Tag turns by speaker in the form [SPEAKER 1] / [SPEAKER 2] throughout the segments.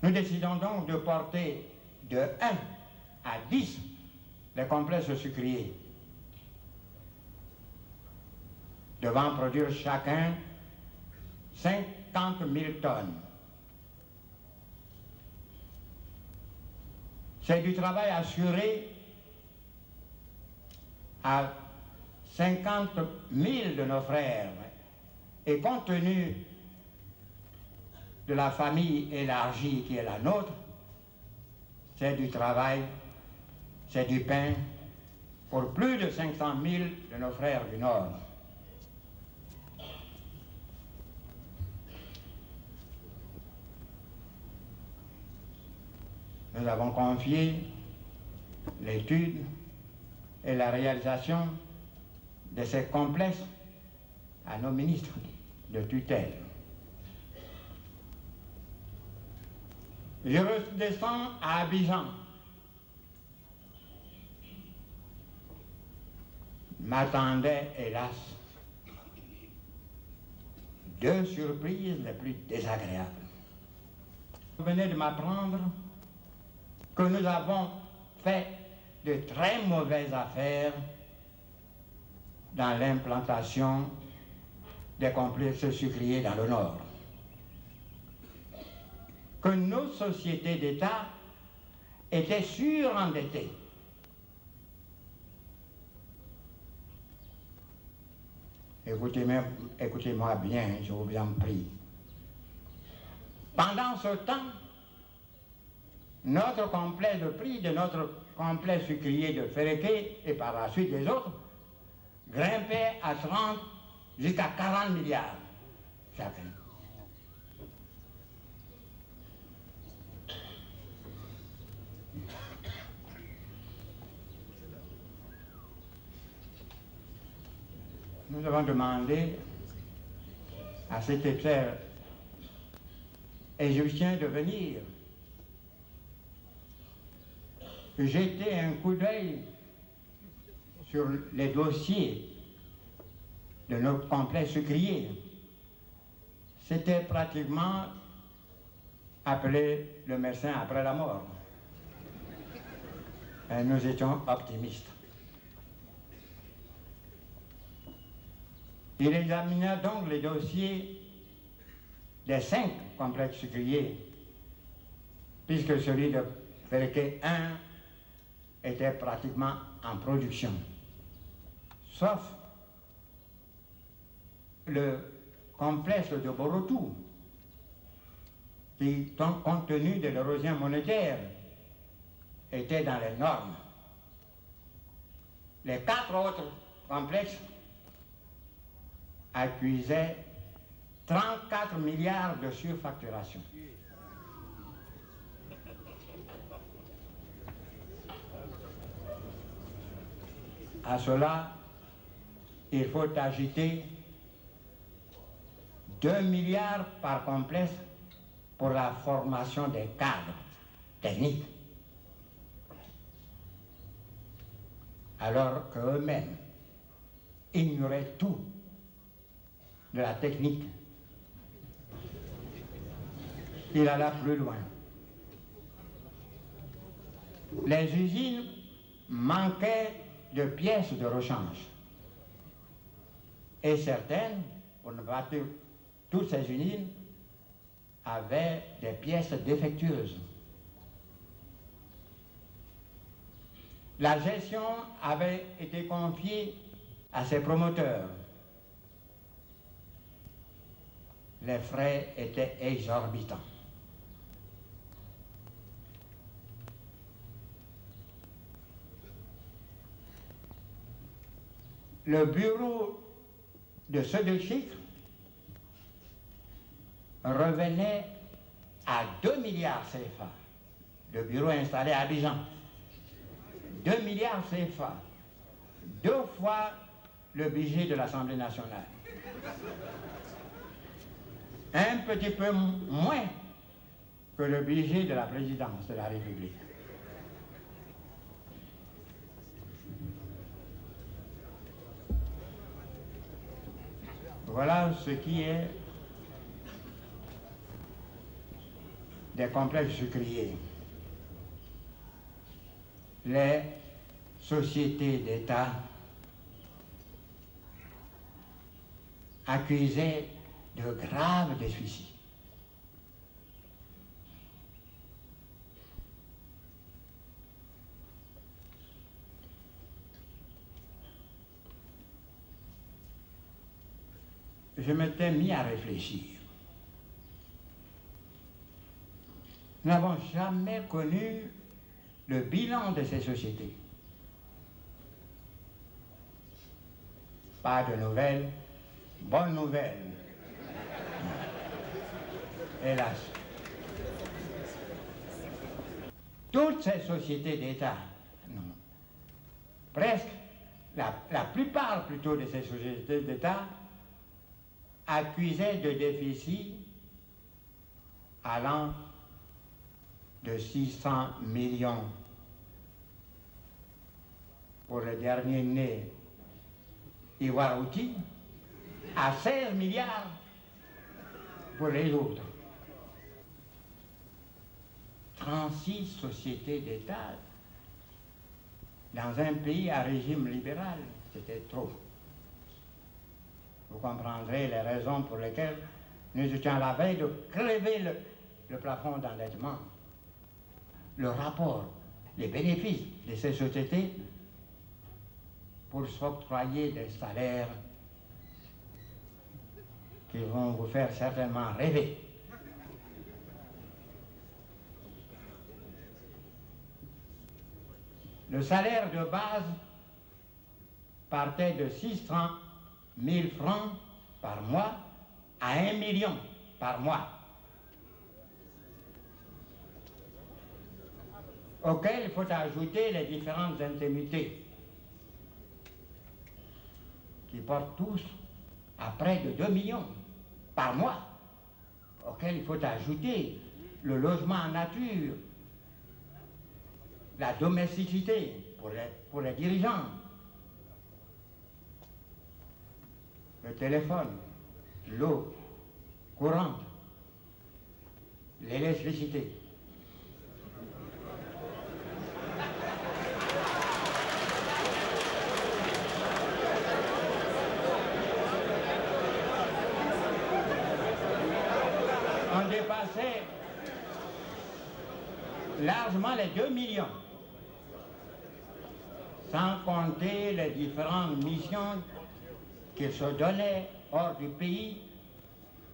[SPEAKER 1] Nous décidons donc de porter de 1 à 10 les complexes sucriers, devant produire chacun 50 000 tonnes. C'est du travail assuré à 50 000 de nos frères. Et compte tenu de la famille élargie qui est la nôtre, c'est du travail, c'est du pain pour plus de 500 000 de nos frères du Nord. Nous avons confié l'étude et la réalisation de ces complexes à nos ministres de tutelle. Je redescends à Abidjan. M'attendaient, hélas, 2 surprises les plus désagréables. Vous venez de m'apprendre que nous avons fait de très mauvaises affaires dans l'implantation des complexes sucriers dans le Nord. Que nos sociétés d'État étaient surendettées. Écoutez-moi bien, je vous en prie. Pendant ce temps, notre complexe, le prix de notre complexe sucrier de Féréqué et par la suite des autres grimpait à 30 jusqu'à 40 milliards chacun. Nous avons demandé à cet expert égyptien de venir jeter un coup d'œil sur les dossiers de nos complexes sucriers. C'était pratiquement appelé le médecin après la mort. Et nous étions optimistes. Il examina donc les dossiers des 5 complexes sucriers, puisque celui de Féréqué 1 était pratiquement en production, sauf le complexe de Borotou, qui, compte tenu de l'érosion monétaire, était dans les normes. Les 4 autres complexes accusaient 34 milliards de surfacturation. À cela, il faut agiter 2 milliards par complexe pour la formation des cadres techniques, alors qu'eux-mêmes ignoraient tout de la technique. Il alla plus loin. Les usines manquaient de pièces de rechange. Et certaines, pour ne pas dire toutes ces usines, avaient des pièces défectueuses. La gestion avait été confiée à ses promoteurs. Les frais étaient exorbitants. Le bureau de ceux de Chypre revenait à 2 milliards CFA. Le bureau installé à Abidjan. 2 milliards CFA. 2 fois le budget de l'Assemblée nationale. Un petit peu moins que le budget de la présidence de la République. Voilà ce qui est des complexes sucriers. Les sociétés d'État accusées de graves déficits. Je m'étais mis à réfléchir. Nous n'avons jamais connu le bilan de ces sociétés. Pas de nouvelles, bonnes nouvelles. Hélas. Toutes ces sociétés d'État, non, presque, la plupart plutôt de ces sociétés d'État accusaient de déficit allant de 600 millions pour le dernier né Iwarouti à 16 milliards pour les autres. 36 sociétés d'État dans un pays à régime libéral, c'était trop. Vous comprendrez les raisons pour lesquelles nous étions à la veille de crever le plafond d'endettement. Le rapport, les bénéfices de ces sociétés pour s'octroyer des salaires qui vont vous faire certainement rêver. Le salaire de base partait de 600 000 francs par mois à 1 million par mois, auquel il faut ajouter les différentes indemnités qui portent tous à près de 2 millions par mois, auquel il faut ajouter le logement en nature, la domesticité pour les dirigeants, le téléphone, l'eau courante, l'électricité. On dépassait largement les 2 millions, sans compter les différentes missions qu'ils se donnaient hors du pays,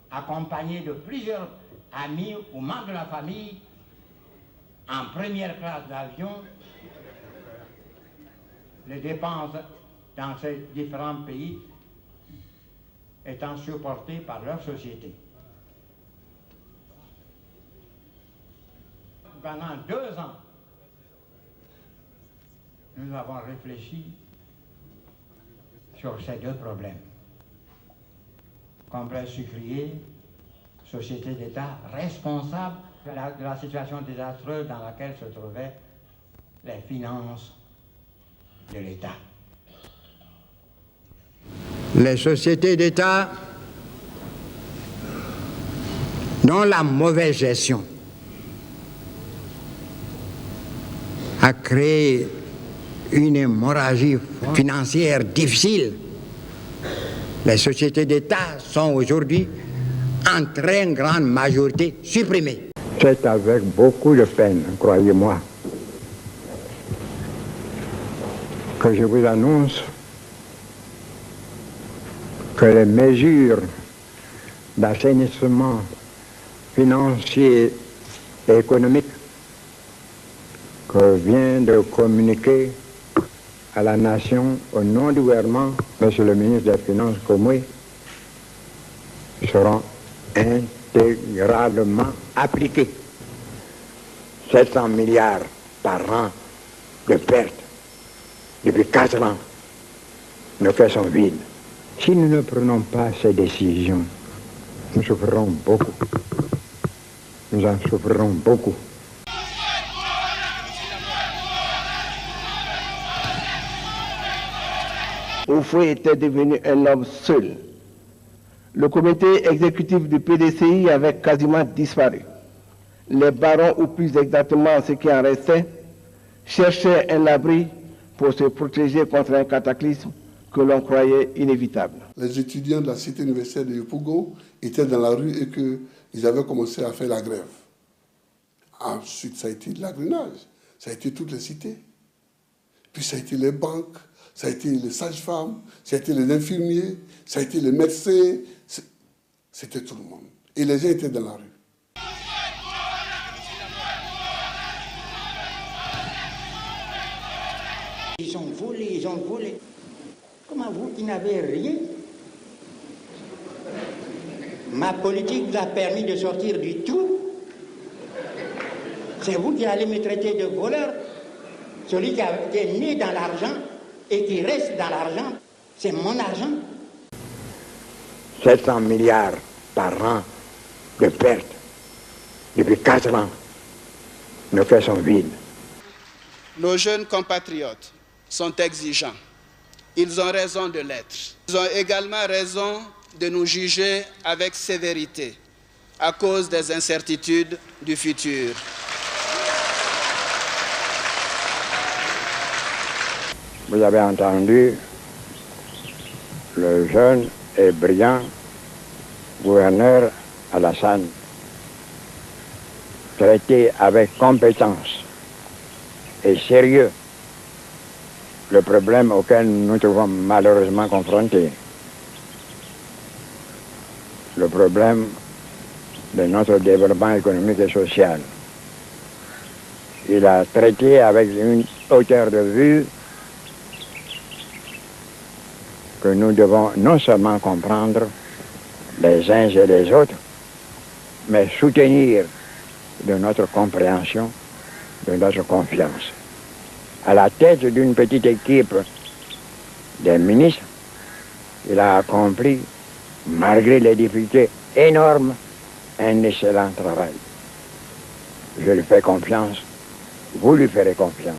[SPEAKER 1] accompagnés de plusieurs amis ou membres de la famille, en première classe d'avion. Les dépenses dans ces différents pays étant supportées par leur société. Pendant 2 ans, nous avons réfléchi sur ces 2 problèmes. Complexe sucrier, société d'État responsable de la situation désastreuse dans laquelle se trouvaient les finances de l'État. Les sociétés d'État dont la mauvaise gestion a créé une hémorragie financière difficile. Les sociétés d'État sont aujourd'hui en très grande majorité supprimées. C'est avec beaucoup de peine, croyez-moi, que je vous annonce que les mesures d'assainissement financier et économique que vient de communiquer à la nation au nom du gouvernement, Monsieur le ministre des Finances Komoué, seront intégralement appliqués. 700 milliards par an de pertes depuis 4 ans. Nos caisses sont vides. Si nous ne prenons pas ces décisions, nous souffrirons beaucoup. Nous en souffrirons beaucoup.
[SPEAKER 2] Houphouët était devenu un homme seul. Le comité exécutif du PDCI avait quasiment disparu. les barons, ou plus exactement ce qui en restait, cherchaient un abri pour se protéger contre un cataclysme que l'on croyait inévitable.
[SPEAKER 3] Les étudiants de la cité universitaire de Yopougon étaient dans la rue et qu'ils avaient commencé à faire la grève. Ensuite, ça a été de l'agrénage, ça a été toutes les cités. Puis ça a été les banques, ça a été les sages-femmes, ça a été les infirmiers, ça a été les médecins, c'était tout le monde. Et les gens étaient dans la rue.
[SPEAKER 1] Ils ont volé. Comment vous qui n'avez rien? Ma politique vous a permis de sortir du tout. C'est vous qui allez me traiter de voleur. Celui qui est né dans l'argent et qui reste dans l'argent, c'est mon argent.
[SPEAKER 4] 700 milliards par an de pertes depuis 4 ans. Nos caisses sont vides.
[SPEAKER 5] Nos jeunes compatriotes sont exigeants. Ils ont raison de l'être. Ils ont également raison de nous juger avec sévérité à cause des incertitudes du futur.
[SPEAKER 4] Vous avez entendu le jeune et brillant gouverneur Alassane traiter avec compétence et sérieux le problème auquel nous nous trouvons malheureusement confrontés. Le problème de notre développement économique et social. Il a traité avec une hauteur de vue que nous devons non seulement comprendre les uns et les autres, mais soutenir de notre compréhension, de notre confiance. À la tête d'une petite équipe des ministres, il a accompli, malgré les difficultés énormes, un excellent travail. Je lui fais confiance, vous lui ferez confiance.